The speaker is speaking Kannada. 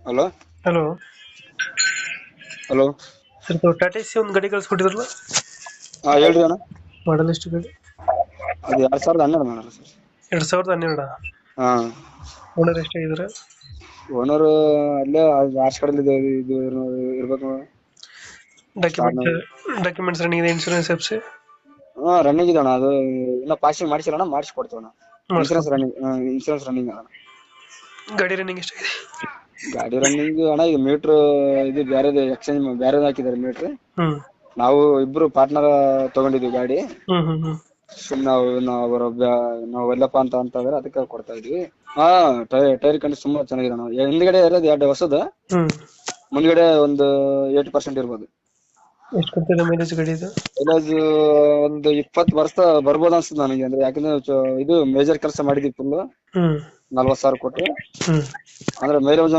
Hello hello hello. ಸರ್ ಇದು ಟಾಟಾ ಸಿ ಒಂದು ಗಾಡಿ ಕಳಿಸ್ಕೊಟ್ಟಿದ್ರಲ್ಲ, ಹಾ ಹೇಳ್ರಿ ಅಣ್ಣ. ಮಾಡಲ್ ಎಷ್ಟು ಗಾಡಿ? ಅದು 2012 ಮಾಡಲ್ಲ ಸರ್. 2012. ಹಾ. ಓನರ್ ಎಷ್ಟಾಗಿದ್ದಾರೆ? ಓನರ್ ಅಲ್ಲೇ ಆರ್ಸ್ ಕಡೆಯಲ್ಲಿ ಇದು ಇರ್ಬೇಕು. ಸ್ಟಾರ್ಟ್ ಡಾಕ್ಯುಮೆಂಟ್ಸ್ ಡಾಕ್ಯುಮೆಂಟ್ಸ್ ರನ್ನಿಂಗ್ ಇದೆ, ಇನ್ಶೂರೆನ್ಸ್ ಎಫ್ಸಿ ಹಾ ರನ್ನಿಂಗ್ ಇದೆ ಅಣ್ಣ. ಅದು ಇನ್ನ ಪಾಸಿಂಗ್ ಮಾಡಿಸಿಲ್ಲ, ಮಾಡಿಸ್ಕೊಡ್ತೀವಣ್ಣ. ಇನ್ಸೂರೆನ್ಸ್ ಮಾಡಿಸ್ಕೊಡ್ತೀವಿ. ರನ್ನಿಂಗ್, ರನ್ನಿಂಗ್ ಅಣ್ಣ. ಗಾಡಿ ರನ್ನಿಂಗ್ ಎಷ್ಟಾಗಿದೆ? ಗಾಡಿ ರನ್ನಿಂಗ್ ಅಣ್ಣ, ಈಗ ಮೀಟ್ರ್ ಇದು ಬೇರೆದು ಎಕ್ಸ್ಚೇಂಜ್ ಬೇರೆದು ಹಾಕಿದ್ದಾರೆ ಮೀಟ್ರ್. ಹ್ಮ್ ನಾವು ಇಬ್ರು ಪಾರ್ಟ್ನರ್ ತಗೊಂಡಿದ್ವಿ ಗಾಡಿ. ಹ್ಮ್ ಸುಮ್ನೆ ನಾವು ಒಲ್ಲಪ್ಪ ಅಂತಂದ್ರೆ ಅದಕ್ಕೆ ಕೊಡ್ತಾ ಇದ್ವಿ. ಹಾ, ಟೈರ್ ಕಂಡೀಷನ್ ತುಂಬಾ ಚೆನ್ನಾಗಿದೆ ಅಣ್ಣ. ಹಿಂದ್ಗಡೆ ಇರೋದು 2 ಹೊಸದು, ಹ್ಮ್ ಮುಂದ್ಗಡೆ ಒಂದು 80% ಇರ್ಬೋದು. ಎಷ್ಟು ಕೊಡ್ತಿದೆ ಮೈಲೇಜ್ ಗಾಡಿ ಇದು? ಮೈಲೇಜ್ ಒಂದು 20 ವರ್ಷ ಬರ್ಬೋದು ಅನ್ಸುತ್ತೆ ನನಗೆ. ಅಂದ್ರೆ ಯಾಕಂದ್ರೆ ಇದು ಮೇಜರ್ ಕೆಲಸ ಮಾಡಿದ್ವಿ ಫುಲ್. ಹ್ಮ್ 40,000 ಕೊಟ್ಟು ಹ್ಮ್ ಅಂದ್ರೆ ಮೈಲೇಜ್